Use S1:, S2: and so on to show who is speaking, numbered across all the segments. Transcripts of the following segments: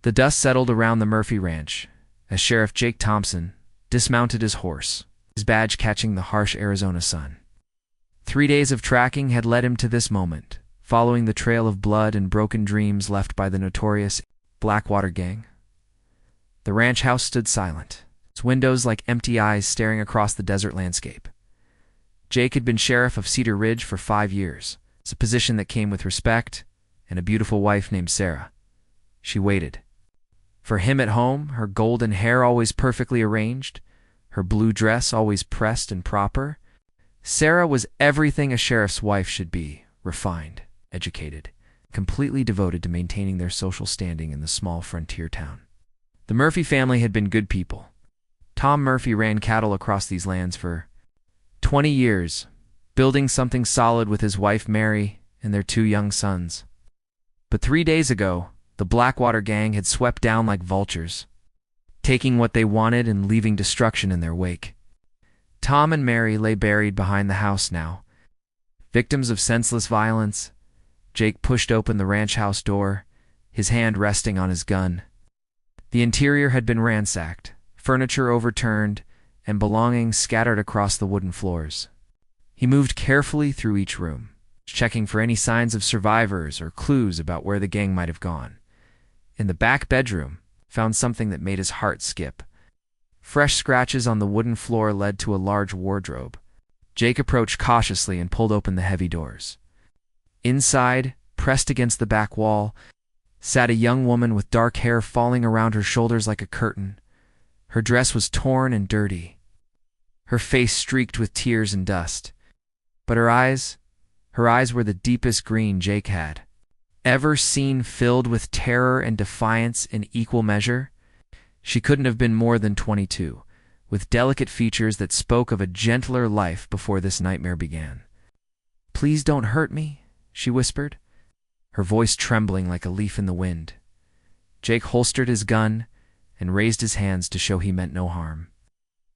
S1: The dust settled around the Murphy ranch as Sheriff Jake Thompson dismounted his horse, his badge catching the harsh Arizona sun. 3 days of tracking had led him to this moment, following the trail of blood and broken dreams left by the notorious Blackwater gang. The ranch house stood silent, its windows like empty eyes staring across the desert landscape. Jake had been sheriff of Cedar Ridge for 5 years. It's a position that came with respect and a beautiful wife named Sarah. She waited. For him at home, her golden hair always perfectly arranged, her blue dress always pressed and proper, Sarah was everything a sheriff's wife should be: refined, educated, completely devoted to maintaining their social standing in the small frontier town. The Murphy family had been good people. Tom Murphy ran cattle across these lands for 20 years, building something solid with his wife Mary and their 2 young sons. But 3 days ago, the Blackwater gang had swept down like vultures, taking what they wanted and leaving destruction in their wake. Tom and Mary lay buried behind the house now, victims of senseless violence. Jake pushed open the ranch house door, his hand resting on his gun. The interior had been ransacked, furniture overturned, and belongings scattered across the wooden floors. He moved carefully through each room, checking for any signs of survivors or clues about where the gang might have gone. In the back bedroom, found something that made his heart skip. Fresh scratches on the wooden floor led to a large wardrobe. Jake approached cautiously and pulled open the heavy doors. Inside, pressed against the back wall, sat a young woman with dark hair falling around her shoulders like a curtain. Her dress was torn and dirty, her face streaked with tears and dust. But her eyes were the deepest green Jake had ever seen, filled with terror and defiance in equal measure. She couldn't have been more than 22, with delicate features that spoke of a gentler life before this nightmare began. "Please don't hurt me," she whispered, her voice trembling like a leaf in the wind. Jake holstered his gun and raised his hands to show he meant no harm.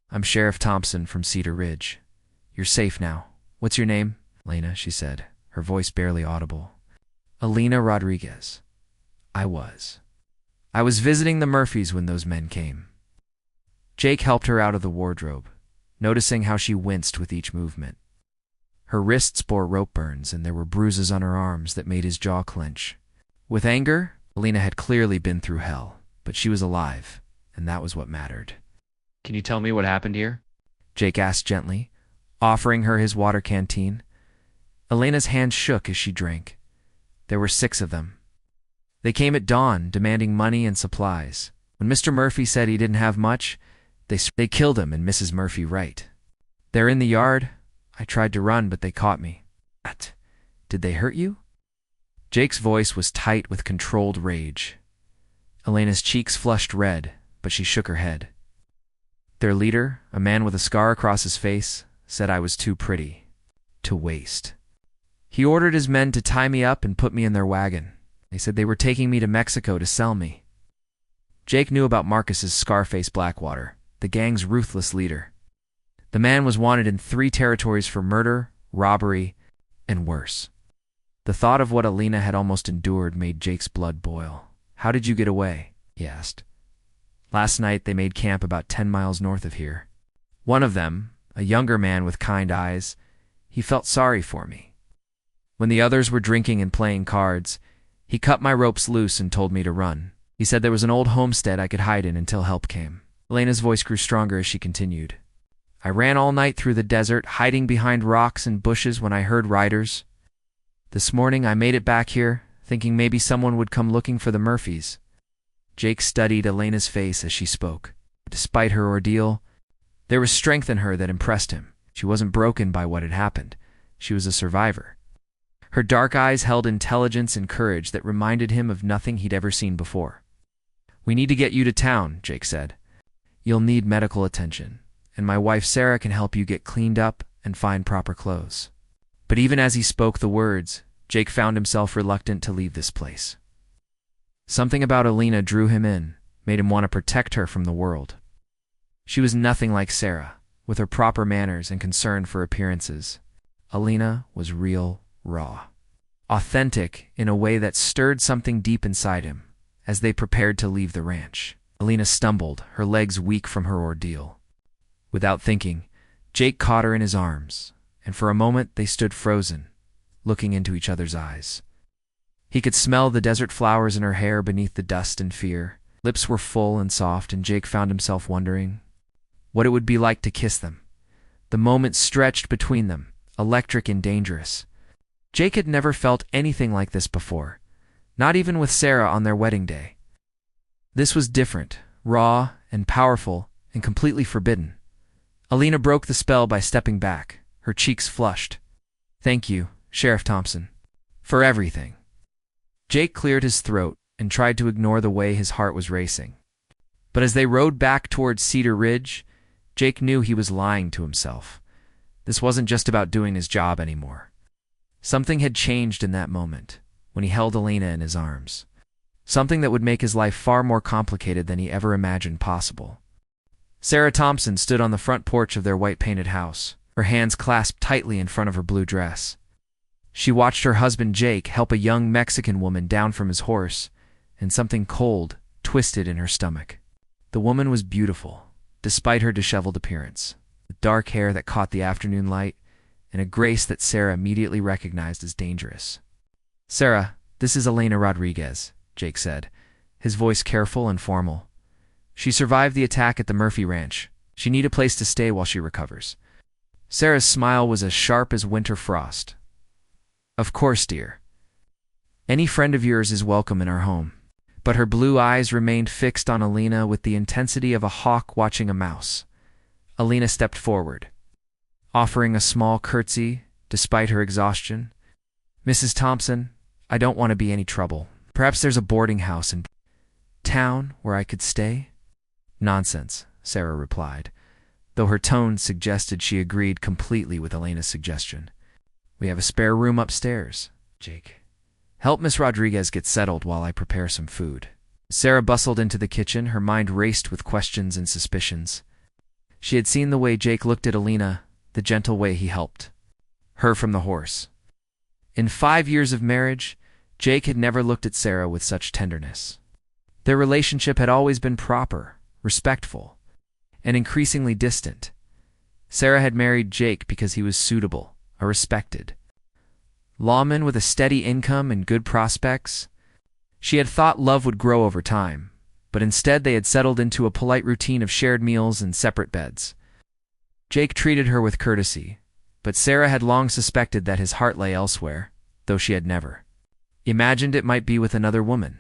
S1: "I'm Sheriff Thompson from Cedar Ridge. You're safe now. What's your name?" "Lena," she said, her voice barely audible. "Alina Rodriguez. I was visiting the Murphys when those men came." Jake helped her out of the wardrobe, noticing how she winced with each movement. Her wrists bore rope burns, and there were bruises on her arms that made his jaw clench. With anger, Alina had clearly been through hell, but she was alive, and that was what mattered. "Can you tell me what happened here?" Jake asked gently, offering her his water canteen. Alina's hand shook as she drank. There were 6 of them. They came at dawn, demanding money and supplies. When Mr. Murphy said he didn't have much, they killed him and Mrs. Murphy right. They're in the yard. I tried to run, but they caught me. "What? Did they hurt you?" Jake's voice was tight with controlled rage. Elena's cheeks flushed red, but she shook her head. "Their leader, a man with a scar across his face, said I was too pretty to waste. He ordered his men to tie me up and put me in their wagon. They said they were taking me to Mexico to sell me." Jake knew about Marcus's Scarface Blackwater, the gang's ruthless leader. The man was wanted in 3 territories for murder, robbery, and worse. The thought of what Alina had almost endured made Jake's blood boil. "How did you get away?" he asked. "Last night they made camp about 10 miles north of here. One of them, a younger man with kind eyes, he felt sorry for me. When the others were drinking and playing cards, he cut my ropes loose and told me to run. He said there was an old homestead I could hide in until help came." Elena's voice grew stronger as she continued. "I ran all night through the desert, hiding behind rocks and bushes when I heard riders. This morning I made it back here, thinking maybe someone would come looking for the Murphys." Jake studied Elena's face as she spoke. Despite her ordeal, there was strength in her that impressed him. She wasn't broken by what had happened. She was a survivor. Her dark eyes held intelligence and courage that reminded him of nothing he'd ever seen before. "We need to get you to town," Jake said. "You'll need medical attention, and my wife Sarah can help you get cleaned up and find proper clothes." But even as he spoke the words, Jake found himself reluctant to leave this place. Something about Alina drew him in, made him want to protect her from the world. She was nothing like Sarah, with her proper manners and concern for appearances. Alina was real, raw, authentic in a way that stirred something deep inside him, as they prepared to leave the ranch. Alina stumbled, her legs weak from her ordeal. Without thinking, Jake caught her in his arms, and for a moment they stood frozen, looking into each other's eyes. He could smell the desert flowers in her hair beneath the dust and fear. Lips were full and soft, and Jake found himself wondering what it would be like to kiss them. The moment stretched between them, electric and dangerous. Jake had never felt anything like this before, not even with Sarah on their wedding day. This was different, raw and powerful, and completely forbidden. Alina broke the spell by stepping back, her cheeks flushed. "Thank you, Sheriff Thompson, for everything." Jake cleared his throat and tried to ignore the way his heart was racing. But as they rode back towards Cedar Ridge, Jake knew he was lying to himself. This wasn't just about doing his job anymore. Something had changed in that moment, when he held Alina in his arms. Something that would make his life far more complicated than he ever imagined possible. Sarah Thompson stood on the front porch of their white-painted house, her hands clasped tightly in front of her blue dress. She watched her husband Jake help a young Mexican woman down from his horse, and something cold twisted in her stomach. The woman was beautiful, despite her disheveled appearance, with dark hair that caught the afternoon light, and a grace that Sarah immediately recognized as dangerous. "Sarah, this is Elena Rodriguez," Jake said, his voice careful and formal. "She survived the attack at the Murphy Ranch. She needs a place to stay while she recovers." Sarah's smile was as sharp as winter frost. "Of course, dear. Any friend of yours is welcome in our home." But her blue eyes remained fixed on Alina with the intensity of a hawk watching a mouse. Alina stepped forward, offering a small curtsy despite her exhaustion. "Mrs. Thompson, I don't want to be any trouble. Perhaps there's a boarding house in town where I could stay?" "Nonsense," Sarah replied, though her tone suggested she agreed completely with Alina's suggestion. "We have a spare room upstairs, Jake. Help Miss Rodriguez get settled while I prepare some food." Sarah bustled into the kitchen, her mind raced with questions and suspicions. She had seen the way Jake looked at Alina, the gentle way he helped her from the horse. In 5 years of marriage, Jake had never looked at Sarah with such tenderness. Their relationship had always been proper, respectful, and increasingly distant. Sarah had married Jake because he was suitable, a respected lawman with a steady income and good prospects. She had thought love would grow over time, but instead they had settled into a polite routine of shared meals and separate beds. Jake treated her with courtesy, but Sarah had long suspected that his heart lay elsewhere, though she had never imagined it might be with another woman.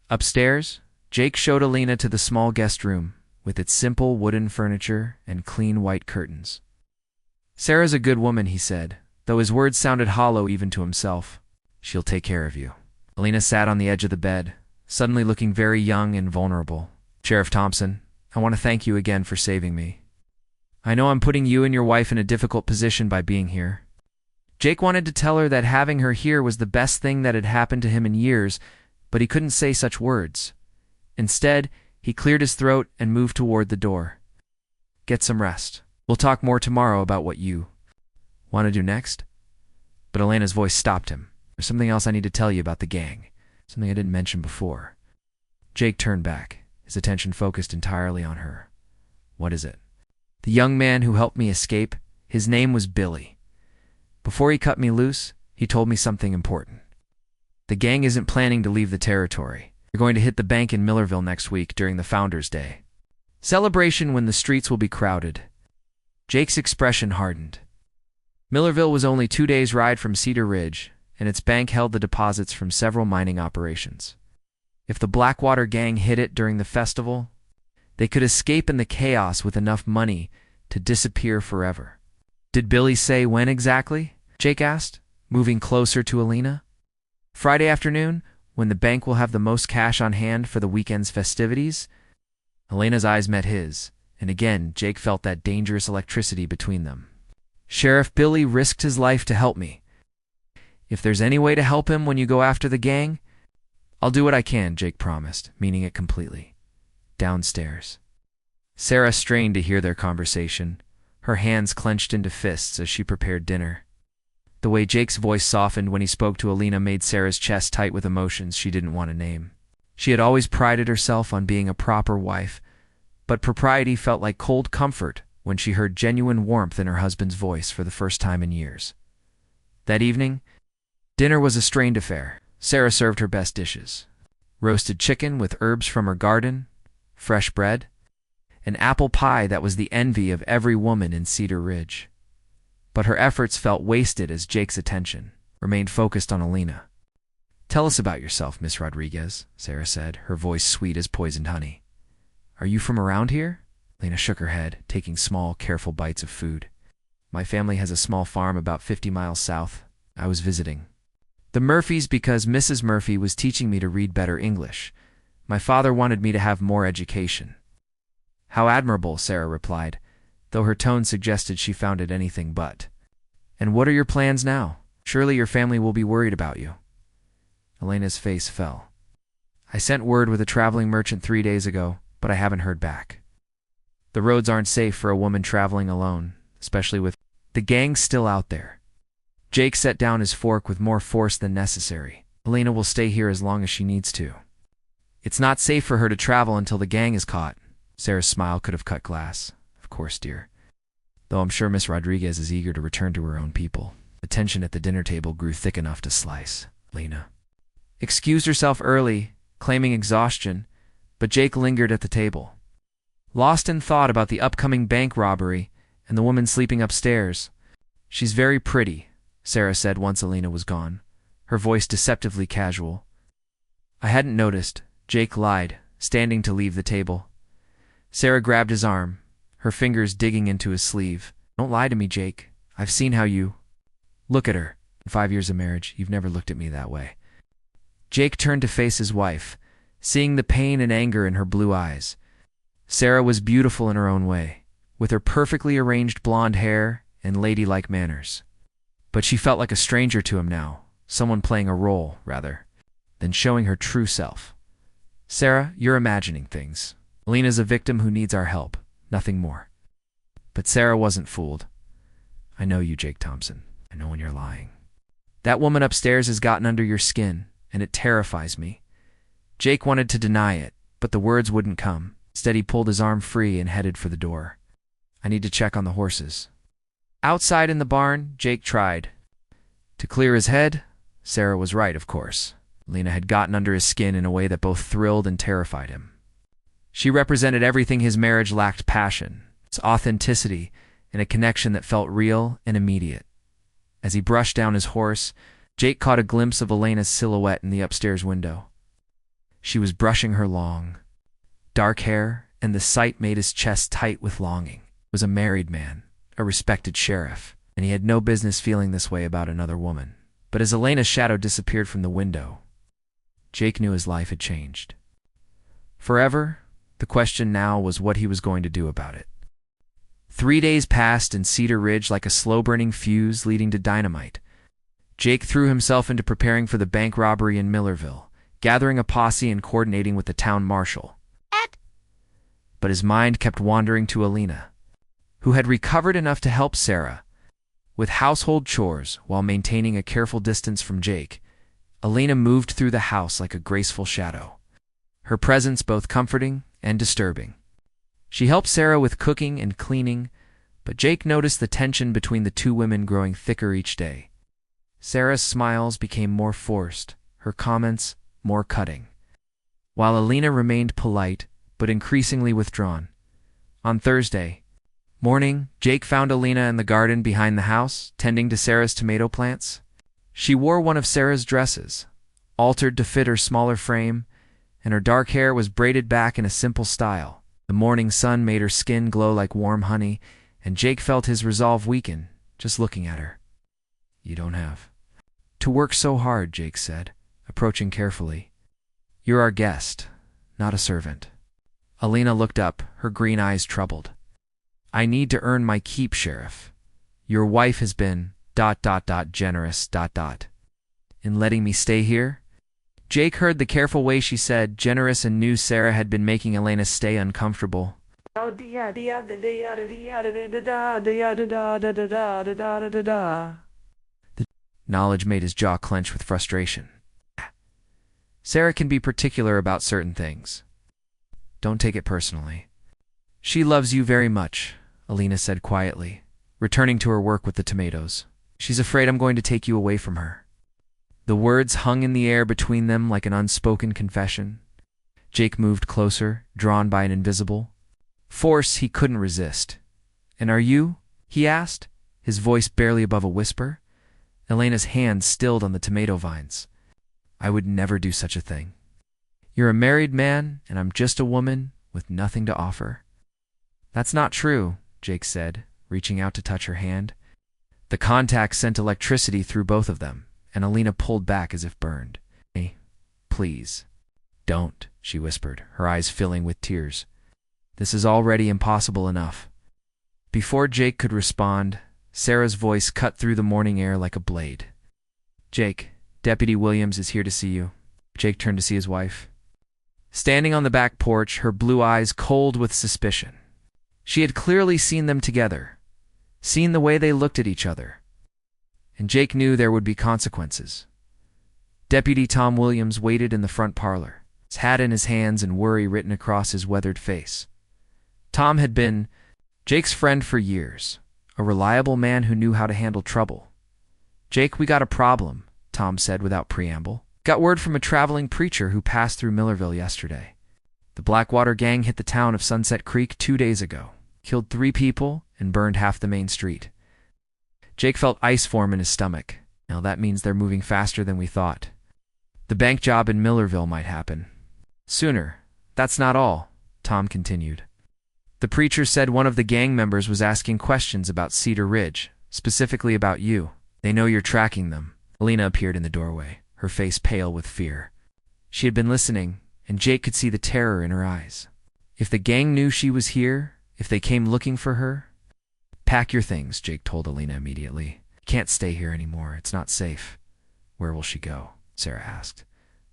S1: Upstairs, Jake showed Alina to the small guest room, with its simple wooden furniture and clean white curtains. "Sarah's a good woman," he said, though his words sounded hollow even to himself. "She'll take care of you." Alina sat on the edge of the bed, suddenly looking very young and vulnerable. "Sheriff Thompson, I want to thank you again for saving me. I know I'm putting you and your wife in a difficult position by being here." Jake wanted to tell her that having her here was the best thing that had happened to him in years, but he couldn't say such words. Instead, he cleared his throat and moved toward the door. "Get some rest. We'll talk more tomorrow about what you want to do next." But Elena's voice stopped him. "There's something else I need to tell you about the gang, something I didn't mention before." Jake turned back, his attention focused entirely on her. "What is it?" "The young man who helped me escape, his name was Billy. Before he cut me loose, he told me something important. The gang isn't planning to leave the territory. They're going to hit the bank in Millerville next week during the Founders' Day celebration when the streets will be crowded." Jake's expression hardened. Millerville was only 2 days' ride from Cedar Ridge, and its bank held the deposits from several mining operations. If the Blackwater gang hit it during the festival, they could escape in the chaos with enough money to disappear forever. "Did Billy say when exactly?" Jake asked, moving closer to Alina. "Friday afternoon, when the bank will have the most cash on hand for the weekend's festivities?" Elena's eyes met his, and again Jake felt that dangerous electricity between them. "Sheriff Billy risked his life to help me. If there's any way to help him when you go after the gang, I'll do what I can," Jake promised, meaning it completely. Downstairs, Sarah strained to hear their conversation, her hands clenched into fists as she prepared dinner. The way Jake's voice softened when he spoke to Alina made Sarah's chest tight with emotions she didn't want to name. She had always prided herself on being a proper wife, but propriety felt like cold comfort when she heard genuine warmth in her husband's voice for the first time in years. That evening, dinner was a strained affair. Sarah served her best dishes: roasted chicken with herbs from her garden, fresh bread, an apple pie that was the envy of every woman in Cedar Ridge. But her efforts felt wasted as Jake's attention remained focused on Alina. "Tell us about yourself, Miss Rodriguez," Sarah said, her voice sweet as poisoned honey. "Are you from around here?" Alina shook her head, taking small, careful bites of food. "My family has a small farm about 50 miles south. I was visiting the Murphys because Mrs. Murphy was teaching me to read better English. My father wanted me to have more education." "How admirable," Sarah replied, though her tone suggested she found it anything but. "And what are your plans now? Surely your family will be worried about you." Elena's face fell. "I sent word with a traveling merchant 3 days ago, but I haven't heard back. The roads aren't safe for a woman traveling alone, especially with the gang still out there." Jake set down his fork with more force than necessary. "Elena will stay here as long as she needs to. It's not safe for her to travel until the gang is caught." Sarah's smile could have cut glass. "Of course, dear. Though I'm sure Miss Rodriguez is eager to return to her own people." The tension at the dinner table grew thick enough to slice. Elena excused herself early, claiming exhaustion, but Jake lingered at the table, lost in thought about the upcoming bank robbery and the woman sleeping upstairs. "She's very pretty," Sarah said once Alina was gone, her voice deceptively casual. "I hadn't noticed," Jake lied, standing to leave the table. Sarah grabbed his arm, her fingers digging into his sleeve. "Don't lie to me, Jake. I've seen how you look at her. In 5 years of marriage, you've never looked at me that way." Jake turned to face his wife, seeing the pain and anger in her blue eyes. Sarah was beautiful in her own way, with her perfectly arranged blonde hair and ladylike manners. But she felt like a stranger to him now, someone playing a role, rather, than showing her true self. "Sarah, you're imagining things. Alina's a victim who needs our help, nothing more." But Sarah wasn't fooled. "I know you, Jake Thompson. I know when you're lying. That woman upstairs has gotten under your skin, and it terrifies me." Jake wanted to deny it, but the words wouldn't come. Instead, he pulled his arm free and headed for the door. "I need to check on the horses." Outside in the barn, Jake tried to clear his head. Sarah was right, of course. Alina had gotten under his skin in a way that both thrilled and terrified him. She represented everything his marriage lacked: passion, its authenticity, and a connection that felt real and immediate. As he brushed down his horse, Jake caught a glimpse of Elena's silhouette in the upstairs window. She was brushing her long, dark hair, and the sight made his chest tight with longing. He was a married man, a respected sheriff, and he had no business feeling this way about another woman. But as Elena's shadow disappeared from the window, Jake knew his life had changed. Forever, the question now was what he was going to do about it. 3 days passed in Cedar Ridge like a slow-burning fuse leading to dynamite. Jake threw himself into preparing for the bank robbery in Millerville, gathering a posse and coordinating with the town marshal. But his mind kept wandering to Alina, who had recovered enough to help Sarah with household chores while maintaining a careful distance from Jake. Alina moved through the house like a graceful shadow, her presence both comforting and disturbing. She helped Sarah with cooking and cleaning, but Jake noticed the tension between the two women growing thicker each day. Sarah's smiles became more forced, her comments more cutting, while Alina remained polite but increasingly withdrawn. On Thursday morning, Jake found Alina in the garden behind the house, tending to Sarah's tomato plants. She wore one of Sarah's dresses, altered to fit her smaller frame, and her dark hair was braided back in a simple style. The morning sun made her skin glow like warm honey, and Jake felt his resolve weaken just looking at her. "You don't have to work so hard," Jake said, approaching carefully. "You're our guest, not a servant." Alina looked up, her green eyes troubled. "I need to earn my keep, Sheriff. Your wife has been ... generous ... in letting me stay here." Jake heard the careful way she said generous and knew Sarah had been making Elena's stay uncomfortable. The knowledge made his jaw clench with frustration. Sarah can be particular about certain things. Don't take it personally. She loves you very much, Alina said quietly, returning to her work with the tomatoes. She's afraid I'm going to take you away from her. The words hung in the air between them like an unspoken confession. Jake moved closer, drawn by an invisible force he couldn't resist. "And are you?" he asked, his voice barely above a whisper. Elena's hand stilled on the tomato vines. "I would never do such a thing. You're a married man, and I'm just a woman with nothing to offer." "That's not true," Jake said, reaching out to touch her hand. The contact sent electricity through both of them, and Alina pulled back as if burned. "Hey, please. Don't," she whispered, her eyes filling with tears. "This is already impossible enough." Before Jake could respond, Sarah's voice cut through the morning air like a blade. "Jake, Deputy Williams is here to see you." Jake turned to see his wife. Standing on the back porch, her blue eyes cold with suspicion. She had clearly seen them together, seen the way they looked at each other. And Jake knew there would be consequences. Deputy Tom Williams waited in the front parlor, his hat in his hands and worry written across his weathered face. Tom had been Jake's friend for years, a reliable man who knew how to handle trouble. "Jake, we got a problem," Tom said without preamble. "Got word from a traveling preacher who passed through Millerville yesterday. The Blackwater gang hit the town of Sunset Creek 2 days ago, killed 3 people, and burned half the main street." Jake felt ice form in his stomach. "Now that means they're moving faster than we thought. The bank job in Millerville might happen sooner. That's not all," Tom continued. "The preacher said one of the gang members was asking questions about Cedar Ridge, specifically about you. They know you're tracking them." Alina appeared in the doorway, her face pale with fear. She had been listening, and Jake could see the terror in her eyes. If the gang knew she was here, if they came looking for her— "Pack your things," Jake told Alina immediately. "Can't stay here anymore. It's not safe." "Where will she go?" Sarah asked,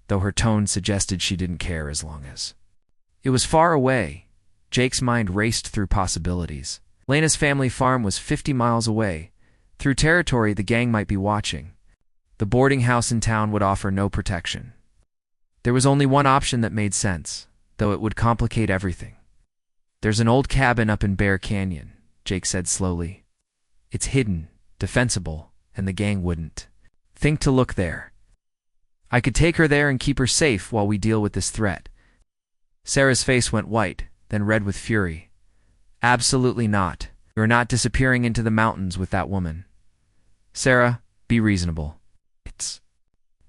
S1: though her tone suggested she didn't care as long as. It was far away. Jake's mind raced through possibilities. Lena's family farm was 50 miles away, through territory the gang might be watching. The boarding house in town would offer no protection. There was only one option that made sense, though it would complicate everything. "There's an old cabin up in Bear Canyon," Jake said slowly. "It's hidden, defensible, and the gang wouldn't think to look there. I could take her there and keep her safe while we deal with this threat." Sarah's face went white, then red with fury. "Absolutely not. You're not disappearing into the mountains with that woman. Sarah, be reasonable. It's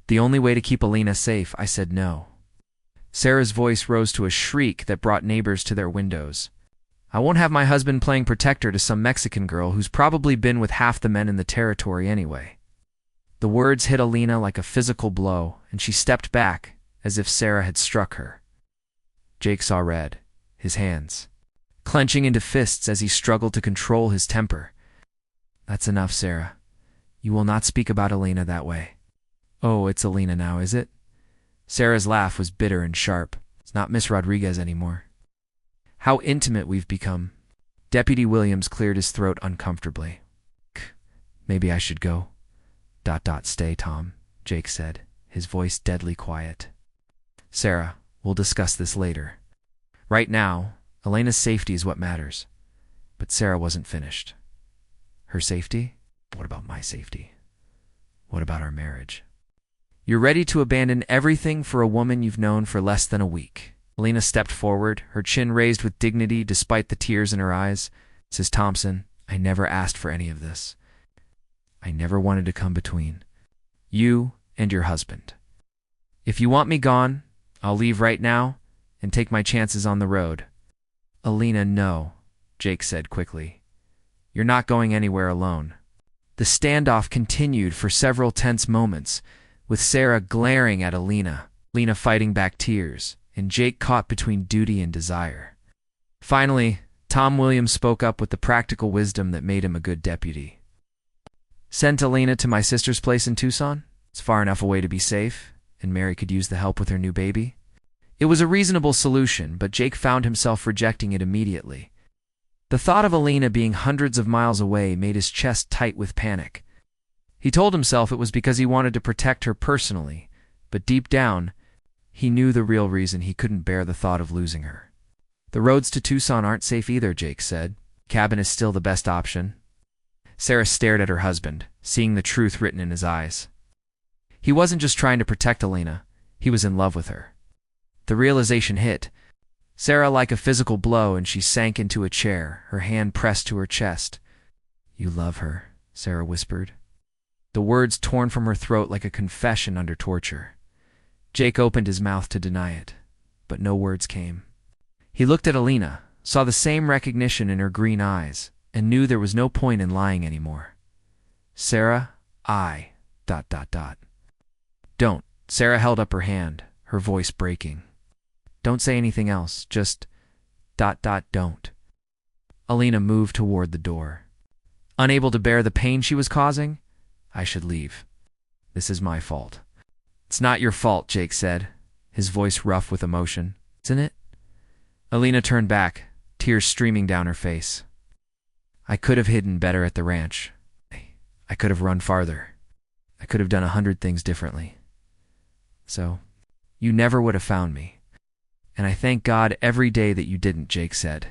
S1: the only way to keep Alina safe." I said no. Sarah's voice rose to a shriek that brought neighbors to their windows. "I won't have my husband playing protector to some Mexican girl who's probably been with half the men in the territory anyway." The words hit Alina like a physical blow, and she stepped back, as if Sarah had struck her. Jake saw red, his hands clenching into fists as he struggled to control his temper. "That's enough, Sarah. You will not speak about Alina that way." "Oh, it's Alina now, is it?" Sarah's laugh was bitter and sharp. "It's not Miss Rodriguez anymore. How intimate we've become." Deputy Williams cleared his throat uncomfortably. "Maybe I should go." Stay, Tom," Jake said, his voice deadly quiet. "Sarah, we'll discuss this later. Right now, Elena's safety is what matters." But Sarah wasn't finished. "Her safety? What about my safety? What about our marriage?" "You're ready to abandon everything for a woman you've known for less than a week." Alina stepped forward, her chin raised with dignity despite the tears in her eyes. "Mrs. Thompson, I never asked for any of this. I never wanted to come between you and your husband. If you want me gone, I'll leave right now and take my chances on the road." "Alina, no," Jake said quickly. "You're not going anywhere alone." The standoff continued for several tense moments, with Sarah glaring at Alina fighting back tears, and Jake caught between duty and desire. Finally, Tom Williams spoke up with the practical wisdom that made him a good deputy. "Send Alina to my sister's place in Tucson. It's far enough away to be safe, and Mary could use the help with her new baby." It was a reasonable solution, but Jake found himself rejecting it immediately. The thought of Alina being hundreds of miles away made his chest tight with panic. He told himself it was because he wanted to protect her personally, but deep down, He knew the real reason he couldn't bear the thought of losing her. The roads to Tucson aren't safe either, Jake said. Cabin is still the best option. Sarah stared at her husband, seeing the truth written in his eyes. He wasn't just trying to protect Elena, he was in love with her. The realization hit Sarah like a physical blow, and she sank into a chair, her hand pressed to her chest. "You love her," Sarah whispered. The words torn from her throat like a confession under torture. Jake opened his mouth to deny it, but no words came. He looked at Elena, saw the same recognition in her green eyes, and knew there was no point in lying anymore. "Sarah, Don't." Sarah held up her hand, her voice breaking. "Don't say anything else, just don't." Elena moved toward the door. Unable to bear the pain she was causing, "I should leave. This is my fault." "It's not your fault," Jake said, his voice rough with emotion. "Isn't it?" Elena turned back, tears streaming down her face. "I could have hidden better at the ranch. I could have run farther. I could have done 100 things differently. So, you never would have found me. And I thank God every day that you didn't," Jake said,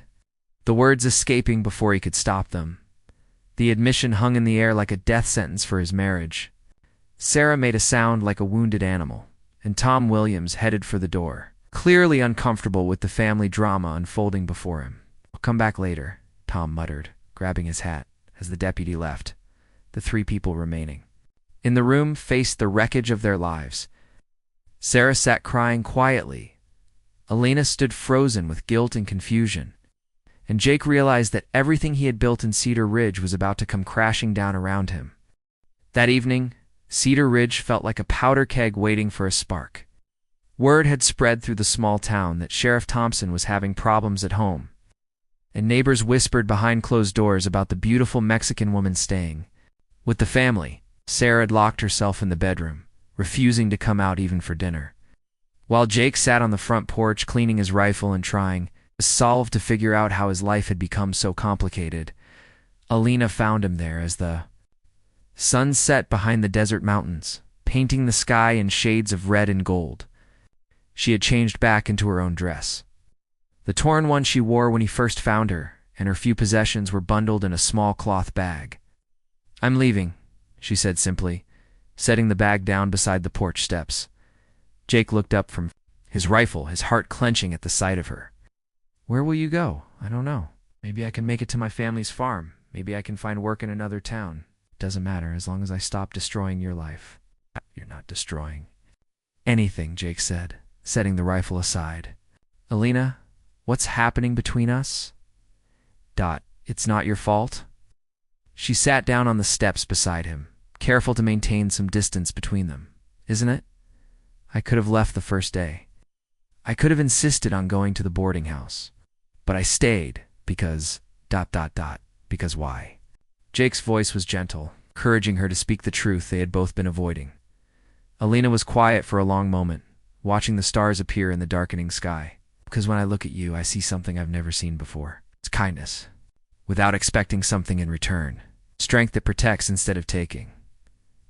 S1: the words escaping before he could stop them. The admission hung in the air like a death sentence for his marriage. Sarah made a sound like a wounded animal, and Tom Williams headed for the door, clearly uncomfortable with the family drama unfolding before him. "I'll come back later," Tom muttered, grabbing his hat, as the deputy left, the 3 people remaining. In the room faced the wreckage of their lives. Sarah sat crying quietly. Elena stood frozen with guilt and confusion. And Jake realized that everything he had built in Cedar Ridge was about to come crashing down around him. That evening, Cedar Ridge felt like a powder keg waiting for a spark. Word had spread through the small town that Sheriff Thompson was having problems at home, and neighbors whispered behind closed doors about the beautiful Mexican woman staying with the family. Sarah had locked herself in the bedroom, refusing to come out even for dinner. While Jake sat on the front porch cleaning his rifle and trying to solve to figure out how his life had become so complicated, Elena found him there as the sun set behind the desert mountains, painting the sky in shades of red and gold. She had changed back into her own dress, the torn one she wore when he first found her, and her few possessions were bundled in a small cloth bag. "I'm leaving," she said simply, setting the bag down beside the porch steps. Jake looked up from his rifle, his heart clenching at the sight of her. "Where will you go?" "I don't know. Maybe I can make it to my family's farm. Maybe I can find work in another town. Doesn't matter as long as I stop destroying your life." "You're not destroying anything," Jake said, setting the rifle aside. "Elena, what's happening between us?" "It's not your fault." She sat down on the steps beside him, careful to maintain some distance between them. "Isn't it? I could have left the first day. I could have insisted on going to the boarding house. But I stayed because... because why?" Jake's voice was gentle, encouraging her to speak the truth they had both been avoiding. Elena was quiet for a long moment, watching the stars appear in the darkening sky. "Because when I look at you, I see something I've never seen before. It's kindness, without expecting something in return. Strength that protects instead of taking.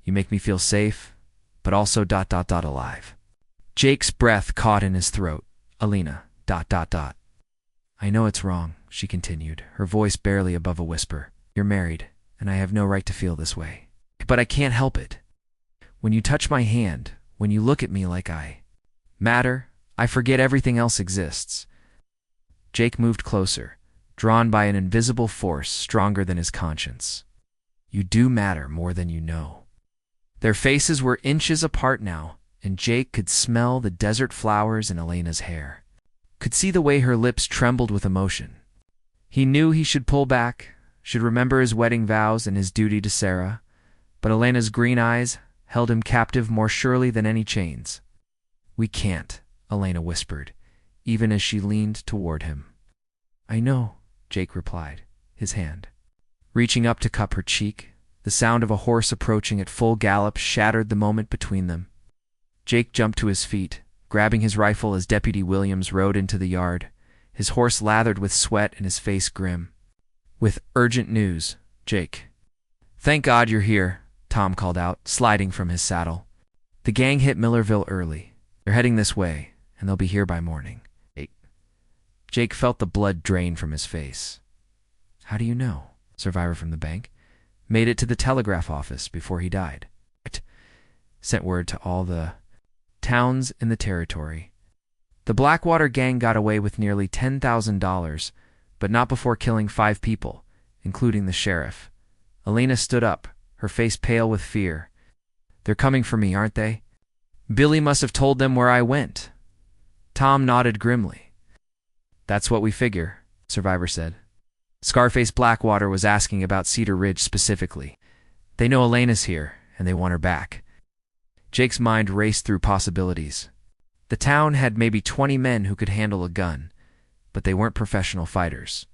S1: You make me feel safe, but also alive." Jake's breath caught in his throat. "Elena, I know it's wrong," she continued, her voice barely above a whisper. "You're married, and I have no right to feel this way. But I can't help it. When you touch my hand, when you look at me like I matter, I forget everything else exists." Jake moved closer, drawn by an invisible force stronger than his conscience. "You do matter more than you know." Their faces were inches apart now, and Jake could smell the desert flowers in Elena's hair, could see the way her lips trembled with emotion. He knew he should pull back, should remember his wedding vows and his duty to Sarah, but Elena's green eyes held him captive more surely than any chains. "We can't," Elena whispered, even as she leaned toward him. "I know," Jake replied, his hand reaching up to cup her cheek. The sound of a horse approaching at full gallop shattered the moment between them. Jake jumped to his feet, grabbing his rifle as Deputy Williams rode into the yard, his horse lathered with sweat and his face grim. "With urgent news, Jake." "Thank God you're here," Tom called out, sliding from his saddle. "The gang hit Millerville early. They're heading this way, and they'll be here by morning. Jake felt the blood drain from his face. How do you know? Survivor from the bank. Made it to the telegraph office before he died. Sent word to all the towns in the territory. The Blackwater gang got away with nearly $10,000, but not before killing 5 people, including the sheriff. Elena stood up, her face pale with fear. They're coming for me, aren't they? Billy must have told them where I went. Tom nodded grimly. That's what we figure, Survivor said. Scarface Blackwater was asking about Cedar Ridge specifically. They know Elena's here, and they want her back. Jake's mind raced through possibilities. The town had maybe 20 men who could handle a gun, but they weren't professional fighters.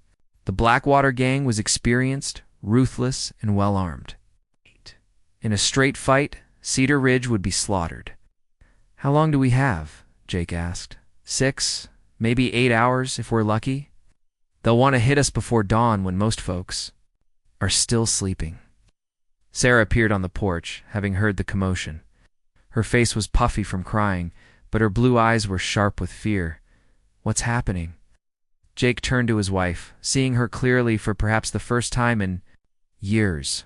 S1: The Blackwater gang was experienced, ruthless, and well-armed. In a straight fight, Cedar Ridge would be slaughtered. How long do we have? Jake asked. 6, maybe 8 hours if we're lucky. They'll want to hit us before dawn when most folks are still sleeping. Sarah appeared on the porch, having heard the commotion. Her face was puffy from crying, but her blue eyes were sharp with fear. What's happening? Jake turned to his wife, seeing her clearly for perhaps the first time in years.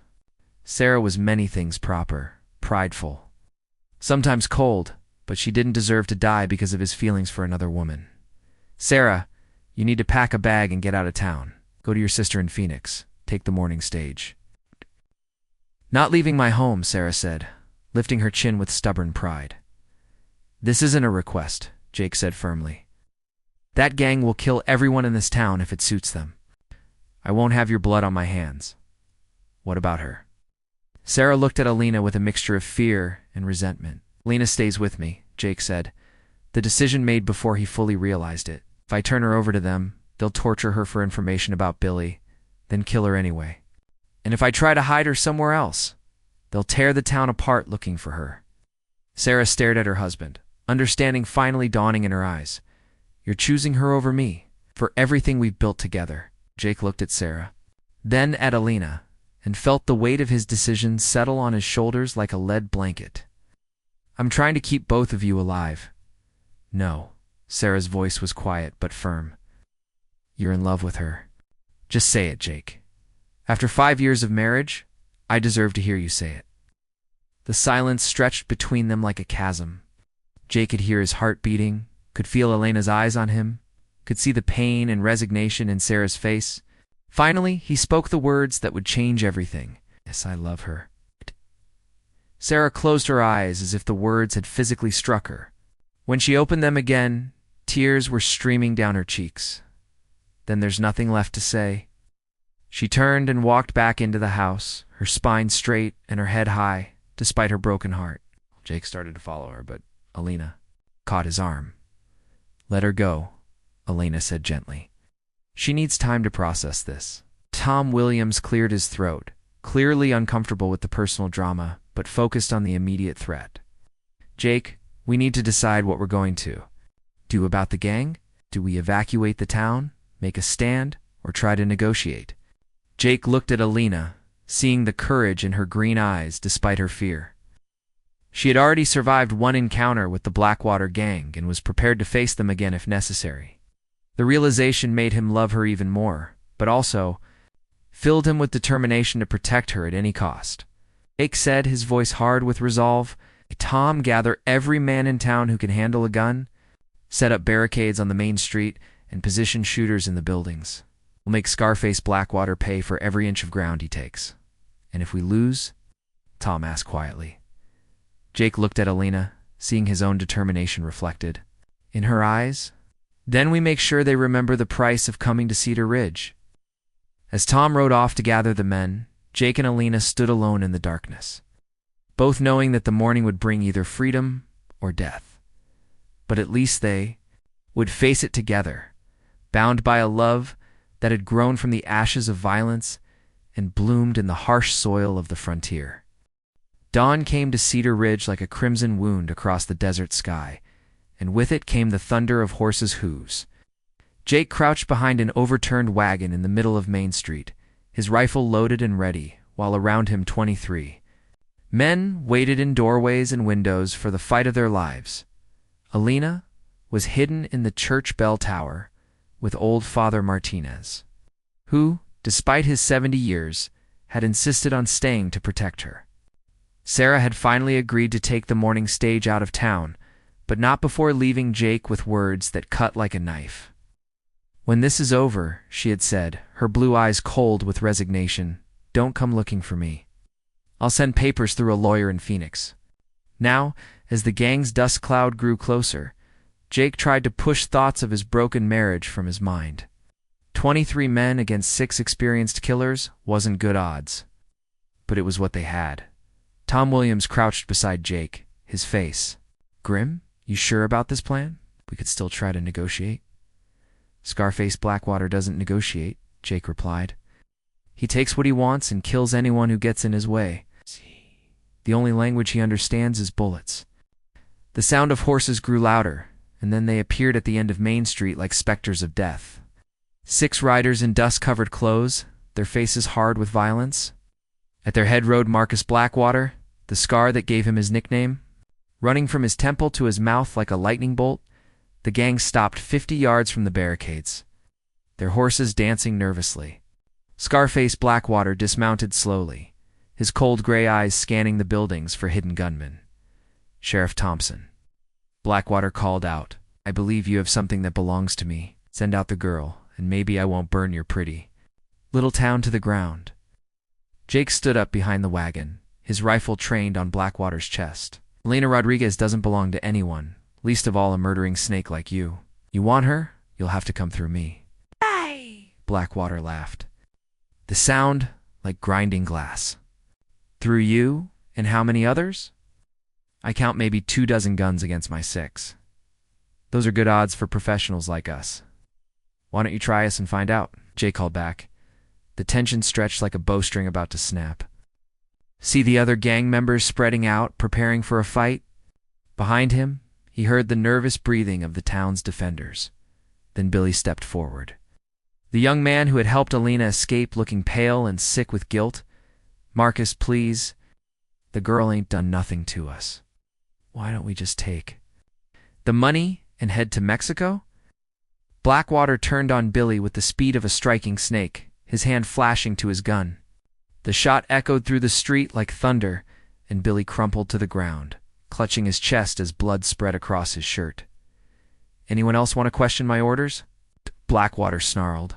S1: Sarah was many things proper, prideful, sometimes cold, but she didn't deserve to die because of his feelings for another woman. Sarah, you need to pack a bag and get out of town. Go to your sister in Phoenix. Take the morning stage. Not leaving my home, Sarah said, lifting her chin with stubborn pride. This isn't a request, Jake said firmly. That gang will kill everyone in this town if it suits them. I won't have your blood on my hands. What about her? Sarah looked at Alina with a mixture of fear and resentment. Alina stays with me, Jake said, the decision made before he fully realized it. If I turn her over to them, they'll torture her for information about Billy, then kill her anyway. And if I try to hide her somewhere else, they'll tear the town apart looking for her. Sarah stared at her husband, understanding finally dawning in her eyes. You're choosing her over me, for everything we've built together. Jake looked at Sarah, then at Alina, and felt the weight of his decision settle on his shoulders like a lead blanket. I'm trying to keep both of you alive. No, Sarah's voice was quiet but firm. You're in love with her. Just say it, Jake. After 5 years of marriage, I deserve to hear you say it. The silence stretched between them like a chasm. Jake could hear his heart beating, could feel Elena's eyes on him, could see the pain and resignation in Sarah's face. Finally, he spoke the words that would change everything. Yes, I love her. Sarah closed her eyes as if the words had physically struck her. When she opened them again, tears were streaming down her cheeks. Then there's nothing left to say. She turned and walked back into the house, her spine straight and her head high, despite her broken heart. Jake started to follow her, but Alina caught his arm. Let her go, Elena said gently. She needs time to process this. Tom Williams cleared his throat, clearly uncomfortable with the personal drama, but focused on the immediate threat. Jake, we need to decide what we're going to do about the gang. Do we evacuate the town, make a stand, or try to negotiate? Jake looked at Alina, seeing the courage in her green eyes despite her fear. She had already survived one encounter with the Blackwater gang and was prepared to face them again if necessary. The realization made him love her even more, but also filled him with determination to protect her at any cost. Jake said, his voice hard with resolve, Tom, gather every man in town who can handle a gun, set up barricades on the main street, and position shooters in the buildings. We'll make Scarface Blackwater pay for every inch of ground he takes. And if we lose? Tom asked quietly. Jake looked at Alina, seeing his own determination reflected in her eyes. Then we make sure they remember the price of coming to Cedar Ridge. As Tom rode off to gather the men, Jake and Alina stood alone in the darkness, both knowing that the morning would bring either freedom or death. But at least they would face it together, bound by a love that had grown from the ashes of violence and bloomed in the harsh soil of the frontier. Dawn came to Cedar Ridge like a crimson wound across the desert sky, and with it came the thunder of horses' hooves. Jake crouched behind an overturned wagon in the middle of Main Street, his rifle loaded and ready, while around him 23 men waited in doorways and windows for the fight of their lives. Alina was hidden in the church bell tower with old Father Martinez, who, despite his 70 years, had insisted on staying to protect her. Sarah had finally agreed to take the morning stage out of town, but not before leaving Jake with words that cut like a knife. "When this is over," she had said, her blue eyes cold with resignation, "don't come looking for me. I'll send papers through a lawyer in Phoenix." Now, as the gang's dust cloud grew closer, Jake tried to push thoughts of his broken marriage from his mind. 23 men against 6 experienced killers wasn't good odds, but it was what they had. Tom Williams crouched beside Jake, his face grim. "You sure about this plan? We could still try to negotiate." "Scarface Blackwater doesn't negotiate," Jake replied. "He takes what he wants and kills anyone who gets in his way. The only language he understands is bullets." The sound of horses grew louder, and then they appeared at the end of Main Street like specters of death. 6 riders in dust-covered clothes, their faces hard with violence. At their head rode Marcus Blackwater, the scar that gave him his nickname. Running from his temple to his mouth like a lightning bolt, the gang stopped 50 yards from the barricades, their horses dancing nervously. Scarface Blackwater dismounted slowly, his cold gray eyes scanning the buildings for hidden gunmen. "Sheriff Thompson." Blackwater called out, "I believe you have something that belongs to me. Send out the girl, and maybe I won't burn your pretty little town to the ground." Jake stood up behind the wagon, his rifle trained on Blackwater's chest. "Elena Rodriguez doesn't belong to anyone, least of all a murdering snake like you. You want her? You'll have to come through me." "Aye!" Blackwater laughed, the sound like grinding glass. "Through you? And how many others?" "I count maybe 24 guns against my 6. Those are good odds for professionals like us." "Why don't you try us and find out?" Jay called back, the tension stretched like a bowstring about to snap. "See the other gang members spreading out, preparing for a fight?" Behind him, he heard the nervous breathing of the town's defenders. Then Billy stepped forward. The young man who had helped Alina escape, looking pale and sick with guilt. "Marcus, please. The girl ain't done nothing to us. Why don't we just take the money and head to Mexico?" Blackwater turned on Billy with the speed of a striking snake, his hand flashing to his gun. The shot echoed through the street like thunder, and Billy crumpled to the ground, clutching his chest as blood spread across his shirt. "Anyone else want to question my orders?" Blackwater snarled.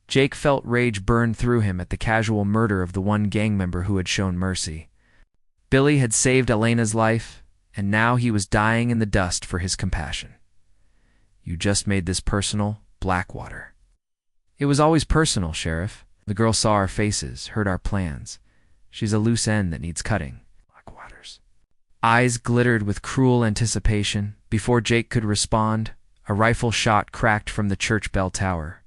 S1: Jake felt rage burn through him at the casual murder of the one gang member who had shown mercy. Billy had saved Elena's life, and now he was dying in the dust for his compassion. "You just made this personal, Blackwater." "It was always personal, Sheriff. The girl saw our faces, heard our plans. She's a loose end that needs cutting." Blackwater's eyes glittered with cruel anticipation. Before Jake could respond, a rifle shot cracked from the church bell tower.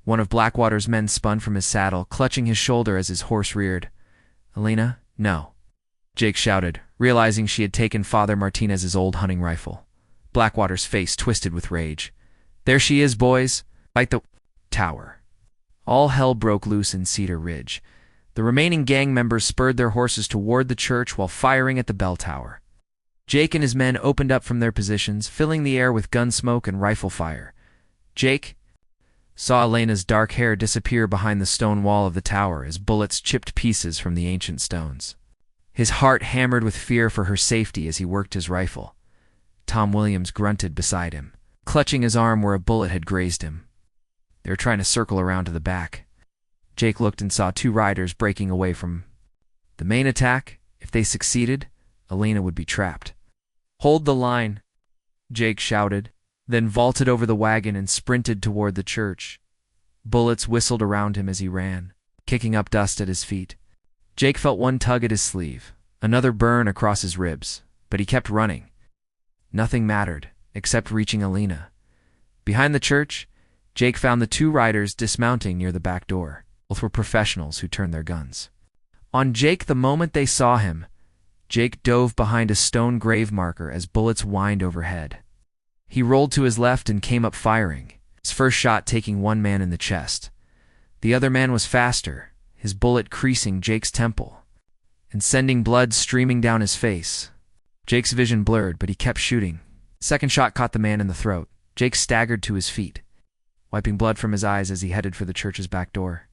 S1: One of Blackwater's men spun from his saddle, clutching his shoulder as his horse reared. "Elena, no," Jake shouted, realizing she had taken Father Martinez's old hunting rifle. Blackwater's face twisted with rage. "There she is, boys. Fight the tower." All hell broke loose in Cedar Ridge. The remaining gang members spurred their horses toward the church while firing at the bell tower. Jake and his men opened up from their positions, filling the air with gun smoke and rifle fire. Jake saw Elena's dark hair disappear behind the stone wall of the tower as bullets chipped pieces from the ancient stones. His heart hammered with fear for her safety as he worked his rifle. Tom Williams grunted beside him, clutching his arm where a bullet had grazed him. They were trying to circle around to the back. Jake looked and saw 2 riders breaking away from the main attack. If they succeeded, Elena would be trapped. "Hold the line," Jake shouted, then vaulted over the wagon and sprinted toward the church. Bullets whistled around him as he ran, kicking up dust at his feet. Jake felt one tug at his sleeve, another burn across his ribs, but he kept running. Nothing mattered, except reaching Elena. Behind the church, Jake found the 2 riders dismounting near the back door. Both were professionals who turned their guns on Jake the moment they saw him. Jake dove behind a stone grave marker as bullets whined overhead. He rolled to his left and came up firing, his first shot taking one man in the chest. The other man was faster, his bullet creasing Jake's temple and sending blood streaming down his face. Jake's vision blurred, but he kept shooting, Second shot caught the man in the throat. Jake staggered to his feet, wiping blood from his eyes as he headed for the church's back door.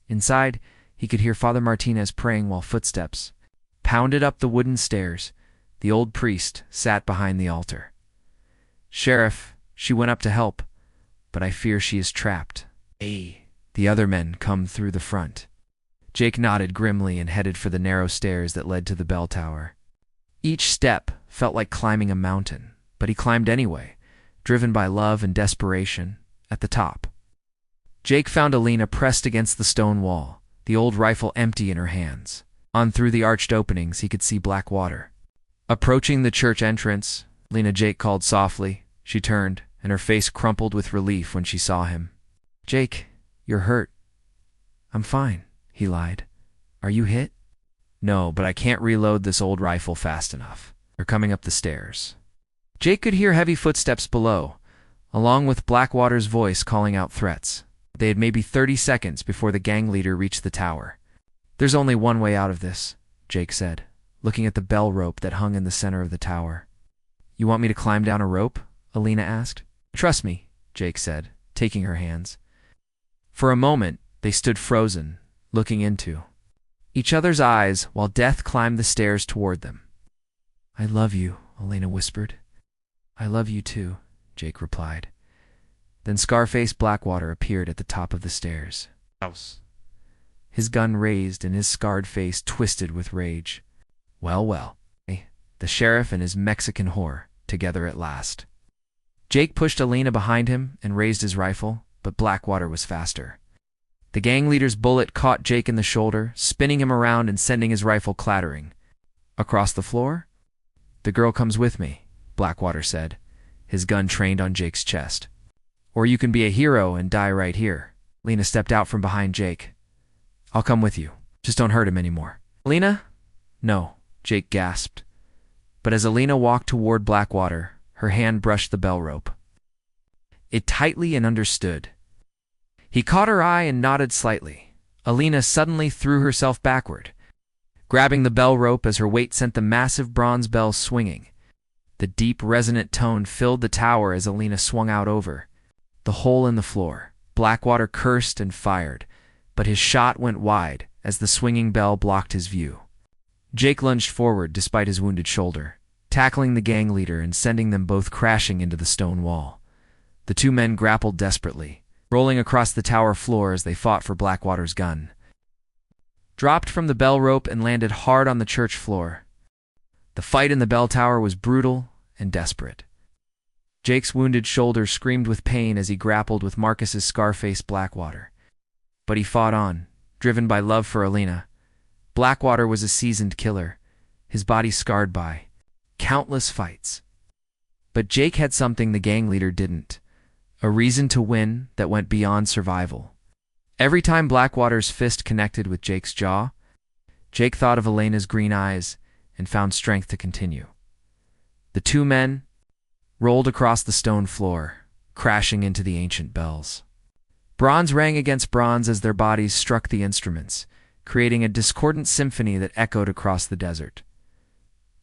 S1: Inside, he could hear Father Martinez praying while footsteps pounded up the wooden stairs. The old priest sat behind the altar. "Sheriff, she went up to help, but I fear she is trapped. The other men come through the front." Jake nodded grimly and headed for the narrow stairs that led to the bell tower. Each step felt like climbing a mountain, but he climbed anyway, driven by love and desperation. At the top, Jake found Alina pressed against the stone wall, the old rifle empty in her hands. On through the arched openings, he could see black water. Approaching the church entrance, Lena, Jake called softly. She turned, and her face crumpled with relief when she saw him. "Jake, you're hurt." "I'm fine," he lied. "Are you hit?" "No, but I can't reload this old rifle fast enough." They're coming up the stairs. Jake could hear heavy footsteps below, along with Blackwater's voice calling out threats. They had maybe 30 seconds before the gang leader reached the tower. "There's only one way out of this," Jake said, looking at the bell rope that hung in the center of the tower. "You want me to climb down a rope?" Alina asked. "Trust me," Jake said, taking her hands. For a moment, they stood frozen, looking into each other's eyes while death climbed the stairs toward them. "I love you," Alina whispered. "I love you too," Jake replied. Then Scarface Blackwater appeared at the top of the stairs. "Vows." His gun raised and his scarred face twisted with rage. Well, well. The sheriff and his Mexican whore, together at last. Jake pushed Alina behind him and raised his rifle, but Blackwater was faster. The gang leader's bullet caught Jake in the shoulder, spinning him around and sending his rifle clattering. Across the floor? "The girl comes with me," Blackwater said, his gun trained on Jake's chest. "Or you can be a hero and die right here." Lena stepped out from behind Jake. "I'll come with you. Just don't hurt him anymore." "Alina?" "No," Jake gasped. But as Alina walked toward Blackwater, her hand brushed the bell rope. It tightly and understood. He caught her eye and nodded slightly. Alina suddenly threw herself backward, grabbing the bell rope as her weight sent the massive bronze bell swinging. The deep, resonant tone filled the tower as Alina swung out over the hole in the floor. Blackwater cursed and fired, but his shot went wide as the swinging bell blocked his view. Jake lunged forward despite his wounded shoulder, tackling the gang leader and sending them both crashing into the stone wall. The two men grappled desperately, rolling across the tower floor as they fought for Blackwater's gun. Dropped from the bell rope and landed hard on the church floor. The fight in the bell tower was brutal and desperate. Jake's wounded shoulder screamed with pain as he grappled with Marcus's Scarface Blackwater. But he fought on, driven by love for Alina. Blackwater was a seasoned killer, his body scarred by countless fights. But Jake had something the gang leader didn't, a reason to win that went beyond survival. Every time Blackwater's fist connected with Jake's jaw, Jake thought of Elena's green eyes and found strength to continue. The two men rolled across the stone floor, crashing into the ancient bells. Bronze rang against bronze as their bodies struck the instruments, creating a discordant symphony that echoed across the desert.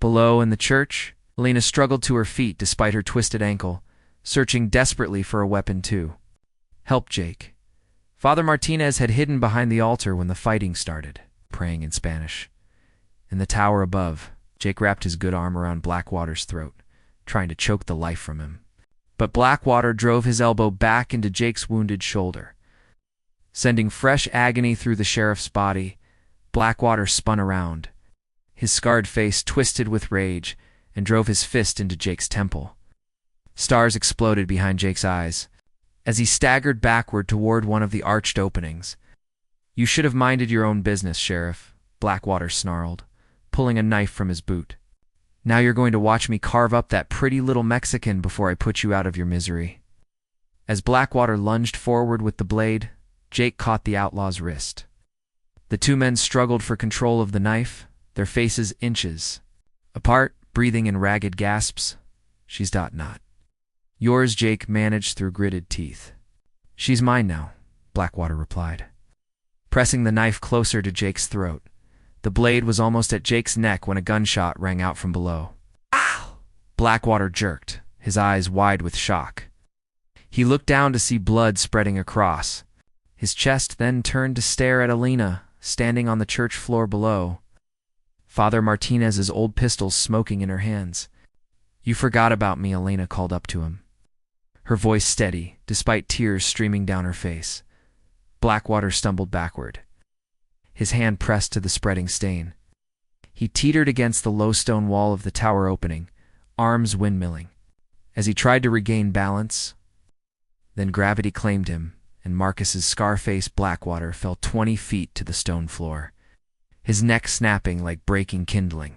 S1: Below in the church, Alina struggled to her feet despite her twisted ankle, searching desperately for a weapon too. "Help, Jake." Father Martinez had hidden behind the altar when the fighting started, praying in Spanish. In the tower above, Jake wrapped his good arm around Blackwater's throat, trying to choke the life from him. But Blackwater drove his elbow back into Jake's wounded shoulder. Sending fresh agony through the sheriff's body, Blackwater spun around. His scarred face twisted with rage and drove his fist into Jake's temple. Stars exploded behind Jake's eyes as he staggered backward toward one of the arched openings. "You should have minded your own business, Sheriff," Blackwater snarled, pulling a knife from his boot. "Now you're going to watch me carve up that pretty little Mexican before I put you out of your misery." As Blackwater lunged forward with the blade, Jake caught the outlaw's wrist. The two men struggled for control of the knife, their faces inches apart, breathing in ragged gasps. "She's not." "Yours," Jake managed through gritted teeth. "She's mine now," Blackwater replied, pressing the knife closer to Jake's throat. The blade was almost at Jake's neck when a gunshot rang out from below. "Ow!" Blackwater jerked, his eyes wide with shock. He looked down to see blood spreading across. His chest then turned to stare at Elena, standing on the church floor below, Father Martinez's old pistol smoking in her hands. "You forgot about me," Elena called up to him, her voice steady, despite tears streaming down her face. Blackwater stumbled backward, his hand pressed to the spreading stain. He teetered against the low stone wall of the tower opening, arms windmilling. As he tried to regain balance, then gravity claimed him, and Marcus's scar-faced Blackwater fell 20 feet to the stone floor, his neck snapping like breaking kindling.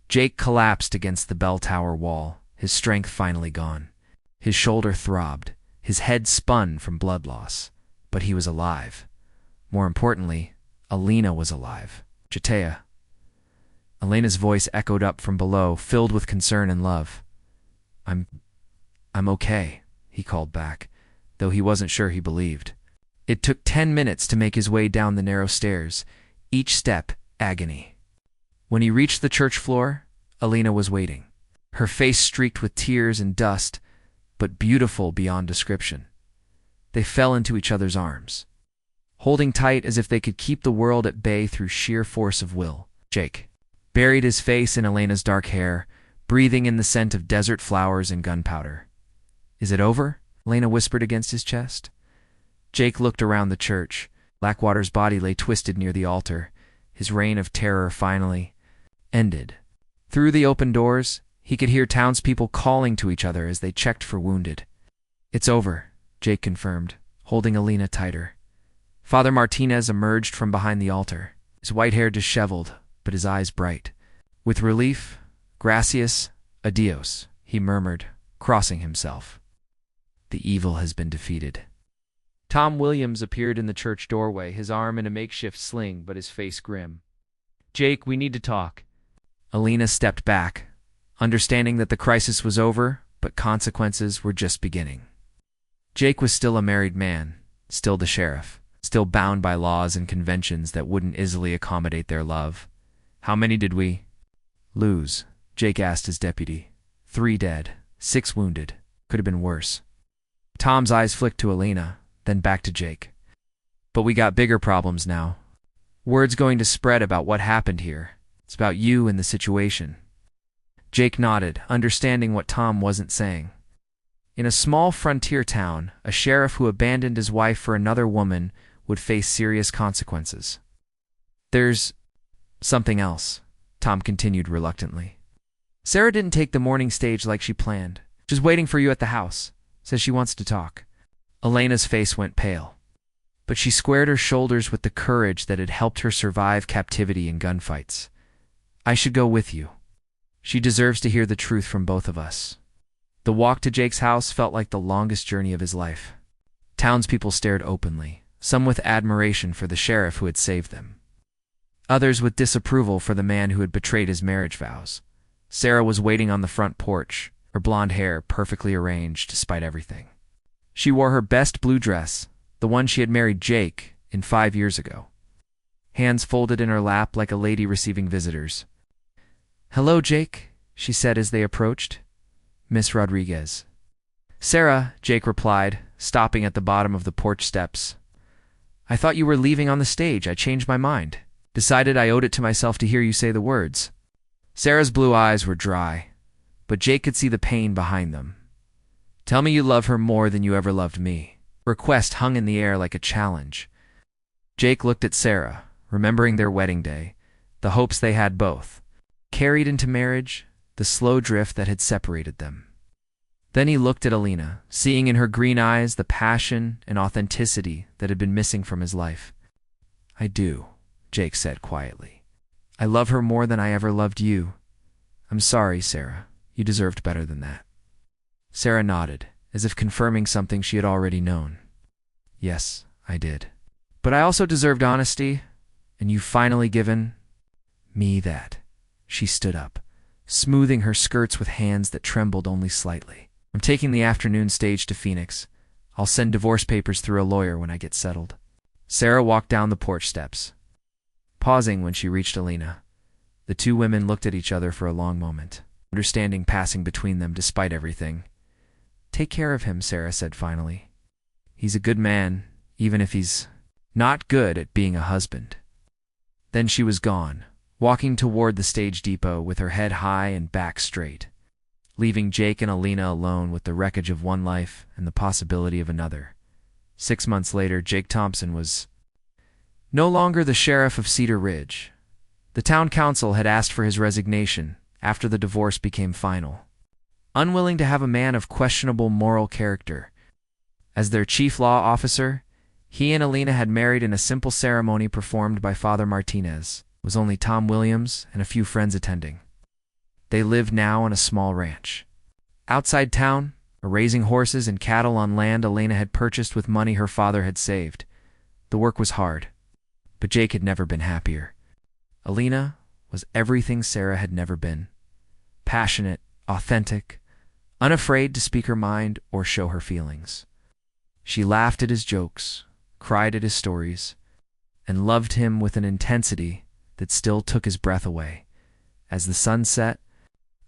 S1: Jake collapsed against the bell tower wall, his strength finally gone. His shoulder throbbed, his head spun from blood loss, but he was alive. More importantly, Elena was alive. "Chatea." Elena's voice echoed up from below, filled with concern and love. I'm okay," he called back, though he wasn't sure he believed. It took 10 minutes to make his way down the narrow stairs, each step agony. When he reached the church floor, Elena was waiting, her face streaked with tears and dust, but beautiful beyond description. They fell into each other's arms, holding tight as if they could keep the world at bay through sheer force of will. Jake buried his face in Elena's dark hair, breathing in the scent of desert flowers and gunpowder. "Is it over?" Elena whispered against his chest. Jake looked around the church. Blackwater's body lay twisted near the altar. His reign of terror finally ended. Through the open doors, he could hear townspeople calling to each other as they checked for wounded. "It's over," Jake confirmed, holding Elena tighter. Father Martinez emerged from behind the altar, his white hair disheveled, but his eyes bright. With relief, "Gracias, adios," he murmured, crossing himself. "The evil has been defeated." Tom Williams appeared in the church doorway, his arm in a makeshift sling, but his face grim. "Jake, we need to talk." Elena stepped back, understanding that the crisis was over, but consequences were just beginning. Jake was still a married man, still the sheriff, still bound by laws and conventions that wouldn't easily accommodate their love. "How many did we lose?" Jake asked his deputy. 3 dead, 6 wounded. Could have been worse." Tom's eyes flicked to Elena, then back to Jake. "But we got bigger problems now. Word's going to spread about what happened here. It's about you and the situation." Jake nodded, understanding what Tom wasn't saying. In a small frontier town, a sheriff who abandoned his wife for another woman would face serious consequences. "There's something else," Tom continued reluctantly. "Sarah didn't take the morning stage like she planned. She's waiting for you at the house. Says she wants to talk." Elena's face went pale, but she squared her shoulders with the courage that had helped her survive captivity and gunfights. "I should go with you. She deserves to hear the truth from both of us." The walk to Jake's house felt like the longest journey of his life. Townspeople stared openly, some with admiration for the sheriff who had saved them, others with disapproval for the man who had betrayed his marriage vows. Sarah was waiting on the front porch, her blonde hair perfectly arranged despite everything. She wore her best blue dress, the one she had married Jake in 5 years ago, hands folded in her lap like a lady receiving visitors. "Hello, Jake," she said as they approached. "Miss Rodriguez." "Sarah," Jake replied, stopping at the bottom of the porch steps. "I thought you were leaving on the stage. I changed my mind. Decided I owed it to myself to hear you say the words." Sarah's blue eyes were dry, but Jake could see the pain behind them. "Tell me you love her more than you ever loved me." Request hung in the air like a challenge. Jake looked at Sarah, remembering their wedding day, the hopes they had both, carried into marriage, the slow drift that had separated them. Then he looked at Elena, seeing in her green eyes the passion and authenticity that had been missing from his life. "I do," Jake said quietly. "I love her more than I ever loved you. I'm sorry, Sarah. You deserved better than that." Sarah nodded, as if confirming something she had already known. "Yes, I did. But I also deserved honesty, and you've finally given me that." She stood up, smoothing her skirts with hands that trembled only slightly. "I'm taking the afternoon stage to Phoenix. I'll send divorce papers through a lawyer when I get settled." Sarah walked down the porch steps, pausing when she reached Elena. The two women looked at each other for a long moment. understanding passing between them despite everything. "Take care of him," Sarah said finally. "He's a good man, even if he's not good at being a husband." Then she was gone, walking toward the stage depot with her head high and back straight, leaving Jake and Alina alone with the wreckage of one life and the possibility of another. 6 months later, Jake Thompson was no longer the sheriff of Cedar Ridge. The town council had asked for his resignation after the divorce became final, unwilling to have a man of questionable moral character as their chief law officer. He and Alina had married in a simple ceremony performed by Father Martinez. It was only Tom Williams and a few friends attending. They lived now on a small ranch outside town, raising horses and cattle on land Alina had purchased with money her father had saved. The work was hard, but Jake had never been happier. Alina was everything Sarah had never been: passionate, authentic, unafraid to speak her mind or show her feelings. She laughed at his jokes, cried at his stories, and loved him with an intensity that still took his breath away. As the sun set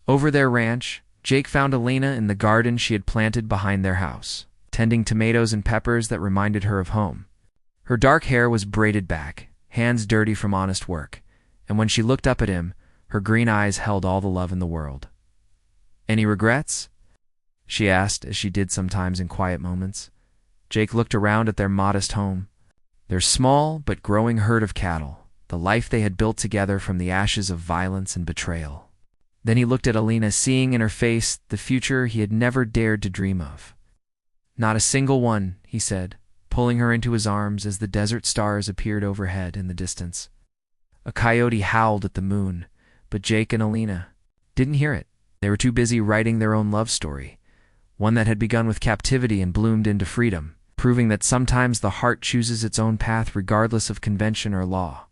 S1: over their ranch, Jake found Alina in the garden she had planted behind their house, tending tomatoes and peppers that reminded her of home. Her dark hair was braided back, hands dirty from honest work, and when she looked up at him, her green eyes held all the love in the world. "Any regrets?" she asked, as she did sometimes in quiet moments. Jake looked around at their modest home, their small but growing herd of cattle, the life they had built together from the ashes of violence and betrayal. Then he looked at Alina, seeing in her face the future he had never dared to dream of. "Not a single one," he said, pulling her into his arms as the desert stars appeared overhead in the distance. A coyote howled at the moon, but Jake and Alina didn't hear it. They were too busy writing their own love story, one that had begun with captivity and bloomed into freedom, proving that sometimes the heart chooses its own path regardless of convention or law.